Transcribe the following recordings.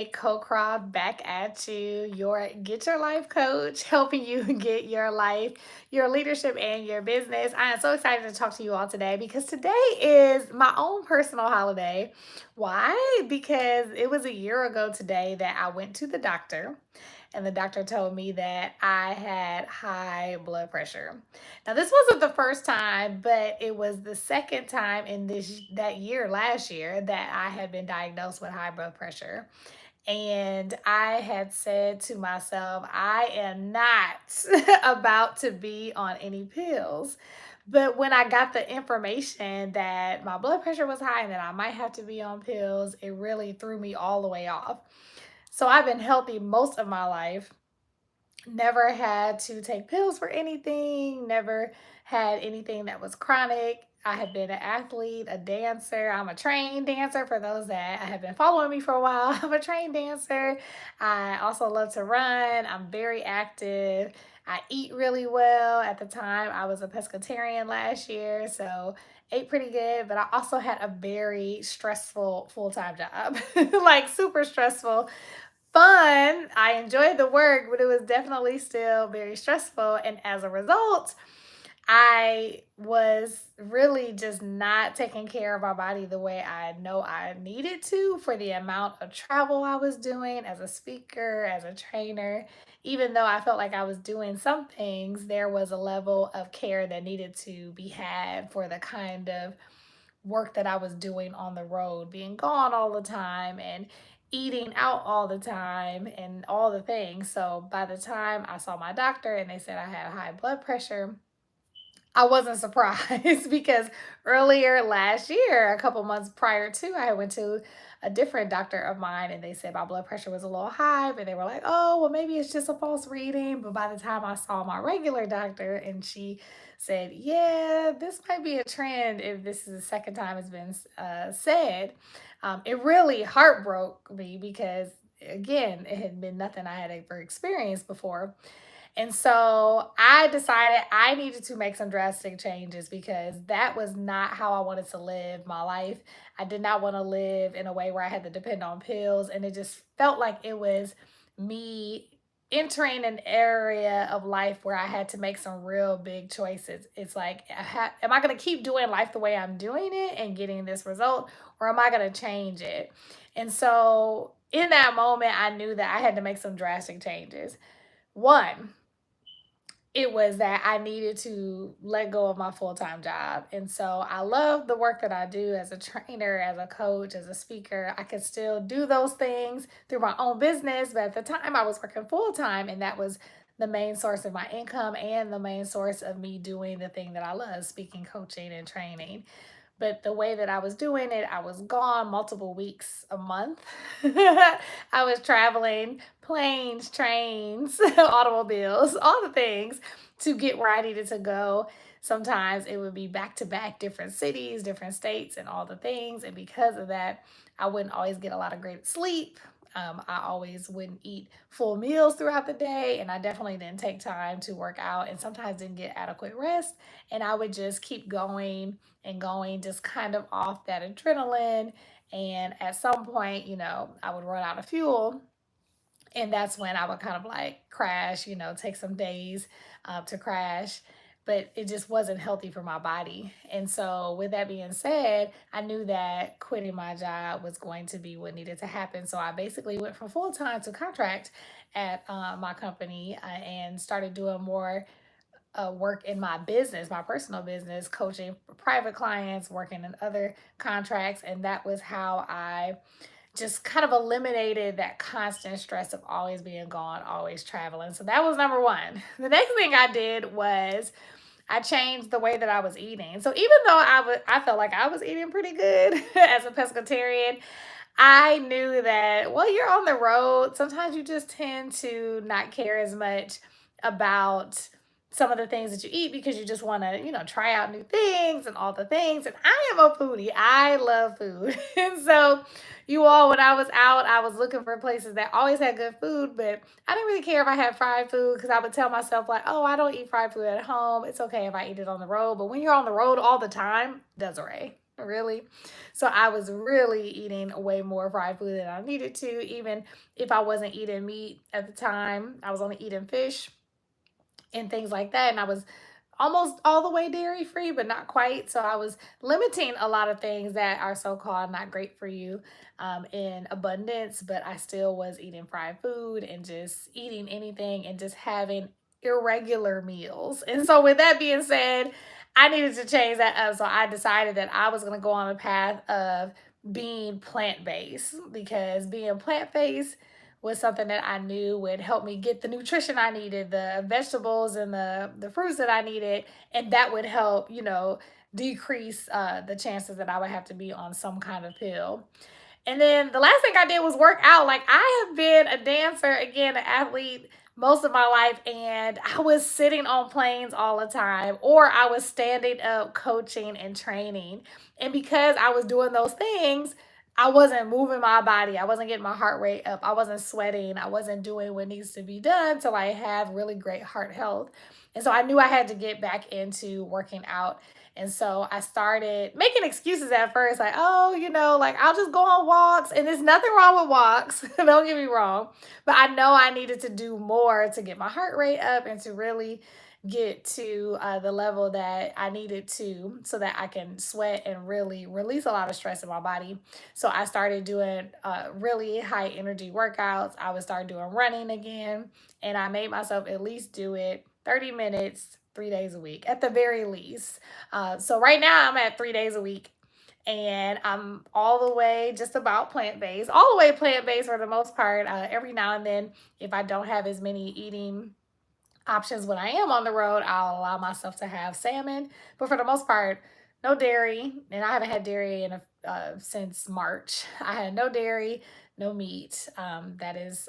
Cocroft back at you, your Get Your Life coach, helping you get your life, your leadership, and your business. I am so excited to talk to you all today because today is my own personal holiday. Why? Because it was a year ago today that I went to the doctor and the doctor told me that I had high blood pressure. Now, this wasn't the first time, but it was the second time in that year last year that I had been diagnosed with high blood pressure. And I had said to myself, I am not about to be on any pills. But when I got the information that my blood pressure was high and that I might have to be on pills, it really threw me all the way off. So I've been healthy most of my life, never had to take pills for anything, never had anything that was chronic. I have been an athlete, a dancer. I'm a trained dancer for those that have been following me for a while. I'm a trained dancer. I also love to run. I'm very active. I eat really well. At the time, I was a pescatarian last year, so ate pretty good, but I also had a very stressful full-time job, like super stressful, fun. I enjoyed the work, but it was definitely still very stressful. And as a result, I was really just not taking care of my body the way I know I needed to for the amount of travel I was doing as a speaker, as a trainer. Even though I felt like I was doing some things, there was a level of care that needed to be had for the kind of work that I was doing on the road, being gone all the time and eating out all the time and all the things. So by the time I saw my doctor and they said I had high blood pressure, I wasn't surprised because earlier last year, a couple months prior to, I went to a different doctor of mine and they said my blood pressure was a little high, but they were like, oh, well, maybe it's just a false reading. But by the time I saw my regular doctor and she said, yeah, this might be a trend if this is the second time it's been said, it really heartbroke me because, again, it had been nothing I had ever experienced before. And so I decided I needed to make some drastic changes because that was not how I wanted to live my life. I did not want to live in a way where I had to depend on pills. And it just felt like it was me entering an area of life where I had to make some real big choices. It's like, am I going to keep doing life the way I'm doing it and getting this result, or am I going to change it? And so in that moment, I knew that I had to make some drastic changes. One, it was that I needed to let go of my full-time job. And so I love the work that I do as a trainer, as a coach, as a speaker. I could still do those things through my own business, but at the time I was working full-time and that was the main source of my income and the main source of me doing the thing that I love, speaking, coaching, and training. But the way that I was doing it, I was gone multiple weeks a month. I was traveling, planes, trains, automobiles, all the things to get where I needed to go. Sometimes it would be back to back different cities, different states, and all the things. And because of that, I wouldn't always get a lot of great sleep. I always wouldn't eat full meals throughout the day, and I definitely didn't take time to work out and sometimes didn't get adequate rest. And I would just keep going and going, just kind of off that adrenaline. And at some point, I would run out of fuel. And that's when I would kind of like crash, take some days to crash. But it just wasn't healthy for my body. And so, with that being said, I knew that quitting my job was going to be what needed to happen. So, I basically went from full time to contract at my company and started doing more work in my business, my personal business, coaching private clients, working in other contracts. And that was how I just kind of eliminated that constant stress of always being gone, always traveling. So that was number one. The next thing I did was I changed the way that I was eating. So even though I felt like I was eating pretty good as a pescatarian, I knew that, well, you're on the road. Sometimes you just tend to not care as much about some of the things that you eat because you just want to, try out new things and all the things. And I am a foodie. I love food. And so, you all, when I was out, I was looking for places that always had good food, but I didn't really care if I had fried food because I would tell myself, like, oh, I don't eat fried food at home. It's okay if I eat it on the road. But when you're on the road all the time, Desiree. Really? So I was really eating way more fried food than I needed to. Even if I wasn't eating meat at the time, I was only eating fish and things like that. And I was almost all the way dairy free, but not quite. So I was limiting a lot of things that are so called not great for you in abundance, but I still was eating fried food and just eating anything and just having irregular meals. And so, with that being said, I needed to change that up. So I decided that I was going to go on a path of being plant based because being plant based was something that I knew would help me get the nutrition I needed, the vegetables and the fruits that I needed, and that would help, decrease the chances that I would have to be on some kind of pill. And then the last thing I did was work out. Like I have been a dancer, again, an athlete most of my life, and I was sitting on planes all the time, or I was standing up coaching and training. And because I was doing those things, I wasn't moving my body. I wasn't getting my heart rate up. I wasn't sweating. I wasn't doing what needs to be done till I have really great heart health. And so I knew I had to get back into working out. And so I started making excuses at first, like, oh, like I'll just go on walks. And there's nothing wrong with walks, don't get me wrong. But I know I needed to do more to get my heart rate up and to really get to the level that I needed to so that I can sweat and really release a lot of stress in my body. So I started doing really high energy workouts. I would start doing running again. And I made myself at least do it 30 minutes, 3 days a week at the very least. So right now I'm at 3 days a week and I'm all the way just about plant based, all the way plant based for the most part. Every now and then, if I don't have as many eating options when I am on the road, I'll allow myself to have salmon. But for the most part, no dairy. And I haven't had dairy since March. I had no dairy, no meat. That is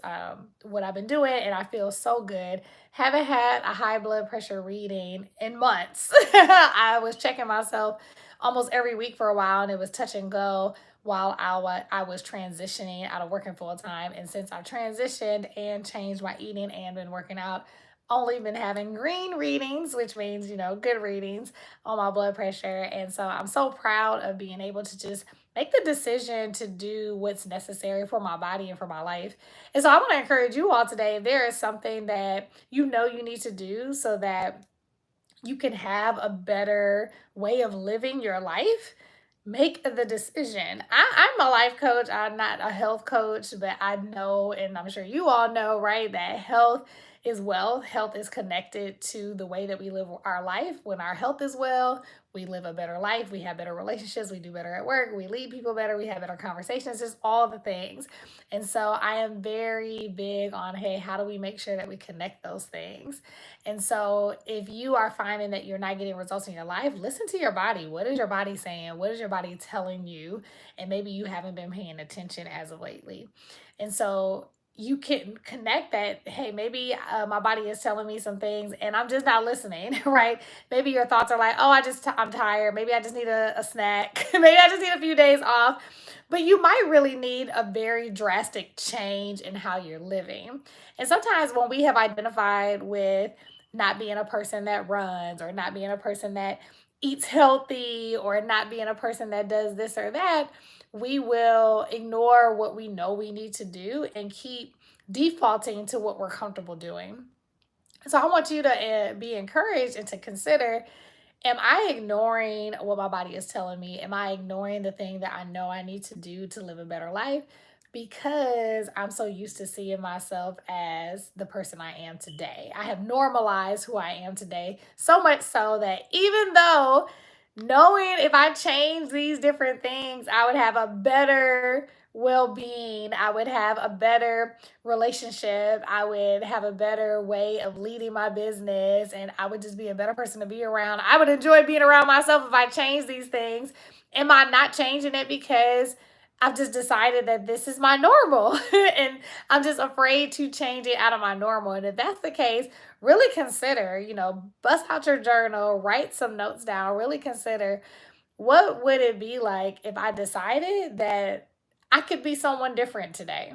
what I've been doing. And I feel so good. Haven't had a high blood pressure reading in months. I was checking myself almost every week for a while, and it was touch and go while I was transitioning out of working full time. And since I've transitioned and changed my eating and been working out, only been having green readings, which means, good readings on my blood pressure. And so I'm so proud of being able to just make the decision to do what's necessary for my body and for my life. And so I want to encourage you all today, if there is something that you need to do so that you can have a better way of living your life, make the decision. I'm a life coach. I'm not a health coach, but I know, and I'm sure you all know, right, that health is wealth. Health is connected to the way that we live our life. When our health is well, we live a better life. We have better relationships. We do better at work. We lead people better. We have better conversations, just all the things. And so I am very big on, hey, how do we make sure that we connect those things? And so if you are finding that you're not getting results in your life, listen to your body. What is your body saying? What is your body telling you? And maybe you haven't been paying attention as of lately. And so you can connect that, hey, maybe my body is telling me some things and I'm just not listening, right? Maybe your thoughts are like, oh, I'm tired. Maybe I just need a snack. Maybe I just need a few days off. But you might really need a very drastic change in how you're living. And sometimes when we have identified with not being a person that runs or not being a person that eats healthy or not being a person that does this or that, we will ignore what we know we need to do and keep defaulting to what we're comfortable doing. So I want you to be encouraged and to consider, am I ignoring what my body is telling me? Am I ignoring the thing that I know I need to do to live a better life? Because I'm so used to seeing myself as the person I am today. I have normalized who I am today, so much so that even though knowing if I change these different things, I would have a better well being, I would have a better relationship, I would have a better way of leading my business, and I would just be a better person to be around. I would enjoy being around myself if I change these things. Am I not changing it because I've just decided that this is my normal and I'm just afraid to change it out of my normal? And if that's the case, really consider, bust out your journal, write some notes down, really consider, what would it be like if I decided that I could be someone different today?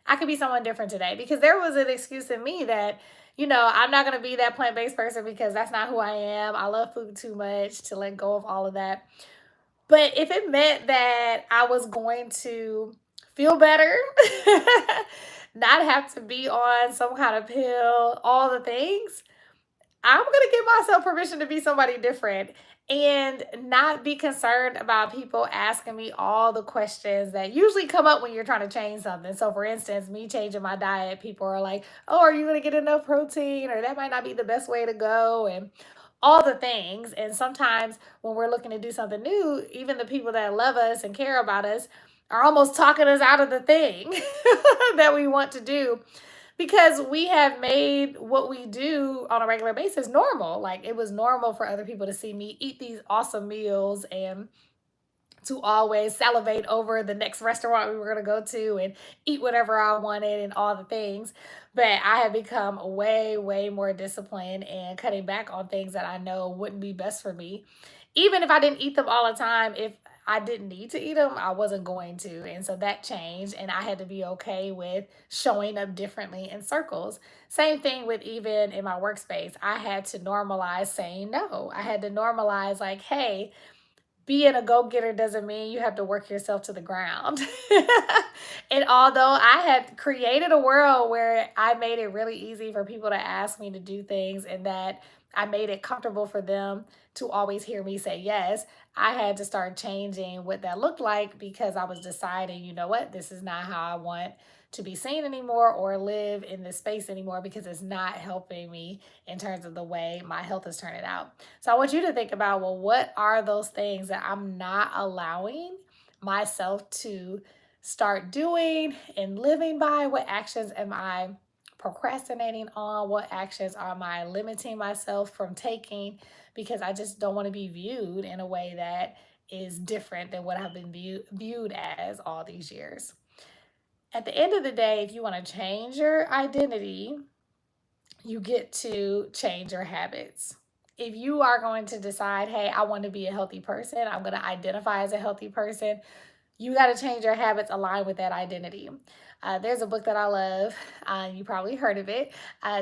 I could be someone different today because there was an excuse in me that, I'm not going to be that plant based person because that's not who I am. I love food too much to let go of all of that. But if it meant that I was going to feel better, not have to be on some kind of pill, all the things, I'm going to give myself permission to be somebody different and not be concerned about people asking me all the questions that usually come up when you're trying to change something. So, for instance, me changing my diet, people are like, oh, are you going to get enough protein? Or that might not be the best way to go. And all the things. And sometimes when we're looking to do something new, even the people that love us and care about us are almost talking us out of the thing that we want to do because we have made what we do on a regular basis normal. Like it was normal for other people to see me eat these awesome meals and to always salivate over the next restaurant we were going to go to and eat whatever I wanted and all the things. But I have become way, way more disciplined and cutting back on things that I know wouldn't be best for me. Even if I didn't eat them all the time, if I didn't need to eat them, I wasn't going to. And so that changed, and I had to be okay with showing up differently in circles. Same thing with even in my workspace. I had to normalize saying no. I had to normalize, like, hey, being a go-getter doesn't mean you have to work yourself to the ground. And although I had created a world where I made it really easy for people to ask me to do things and that I made it comfortable for them to always hear me say yes, I had to start changing what that looked like because I was deciding, you know what, this is not how I want to be seen anymore or live in this space anymore because it's not helping me in terms of the way my health is turning out. So I want you to think about, well, what are those things that I'm not allowing myself to start doing and living by? What actions am I procrastinating on? What actions am I limiting myself from taking because I just don't want to be viewed in a way that is different than what I've been viewed as all these years? At the end of the day, if you want to change your identity, you get to change your habits. If you are going to decide, hey, I want to be a healthy person, I'm going to identify as a healthy person, you got to change your habits align with that identity. There's a book that I love. You probably heard of it.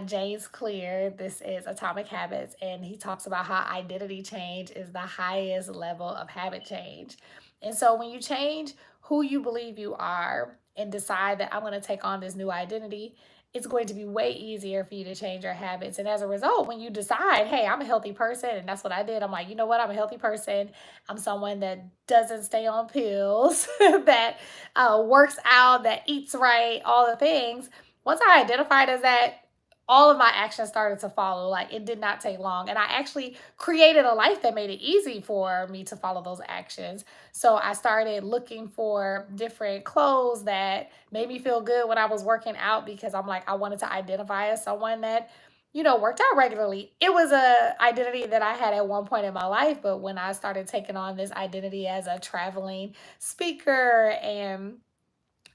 James Clear. This is Atomic Habits, and he talks about how identity change is the highest level of habit change. And so when you change who you believe you are and decide that I'm going to take on this new identity, it's going to be way easier for you to change your habits. And as a result, when you decide, hey, I'm a healthy person, and that's what I did, I'm like, you know what, I'm a healthy person. I'm someone that doesn't stay on pills, that works out, that eats right, all the things. Once I identified as that, all of my actions started to follow. Like it did not take long. And I actually created a life that made it easy for me to follow those actions. So I started looking for different clothes that made me feel good when I was working out because I'm like, I wanted to identify as someone that worked out regularly. It was a identity that I had at one point in my life, but when I started taking on this identity as a traveling speaker and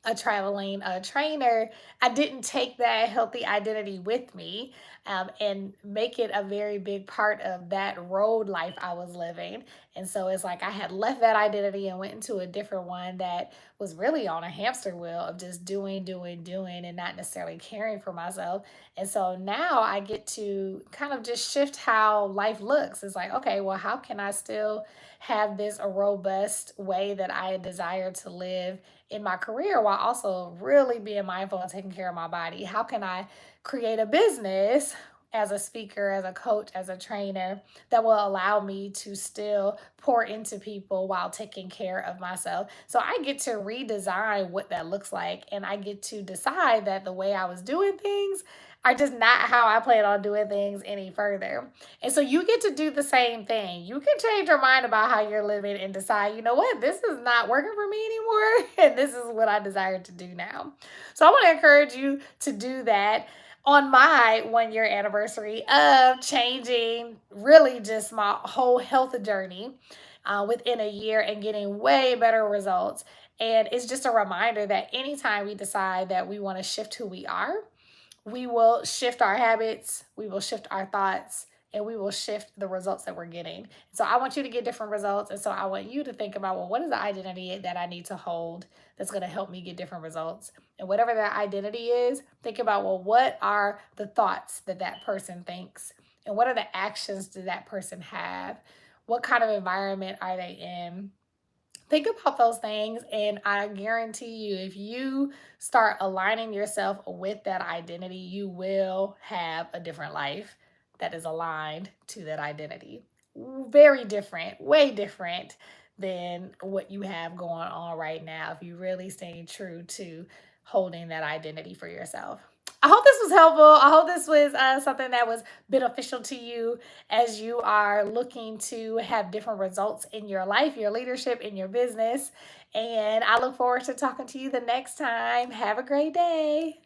a traveling trainer, I didn't take that healthy identity with me and make it a very big part of that road life I was living. And so it's like I had left that identity and went into a different one that was really on a hamster wheel of just doing, doing, doing, and not necessarily caring for myself. And so now I get to kind of just shift how life looks. It's like, okay, well, how can I still have this a robust way that I desire to live in my career while also really being mindful and taking care of my body? How can I create a business as a speaker, as a coach, as a trainer that will allow me to still pour into people while taking care of myself? So I get to redesign what that looks like, and I get to decide that the way I was doing things are just not how I plan on doing things any further. And so you get to do the same thing. You can change your mind about how you're living and decide, you know what, this is not working for me anymore. And this is what I desire to do now. So I want to encourage you to do that on my 1 year anniversary of changing really just my whole health journey within a year and getting way better results. And it's just a reminder that anytime we decide that we want to shift who we are, we will shift our habits, we will shift our thoughts, and we will shift the results that we're getting. So I want you to get different results. And so I want you to think about, well, what is the identity that I need to hold that's going to help me get different results? And whatever that identity is, think about, well, what are the thoughts that that person thinks? And what are the actions do that person have? What kind of environment are they in? Think about those things, and I guarantee you, if you start aligning yourself with that identity, you will have a different life that is aligned to that identity. Very different, way different than what you have going on right now if you really stay true to holding that identity for yourself. I hope this was helpful. I hope this was something that was beneficial to you as you are looking to have different results in your life, your leadership, in your business. And I look forward to talking to you the next time. Have a great day.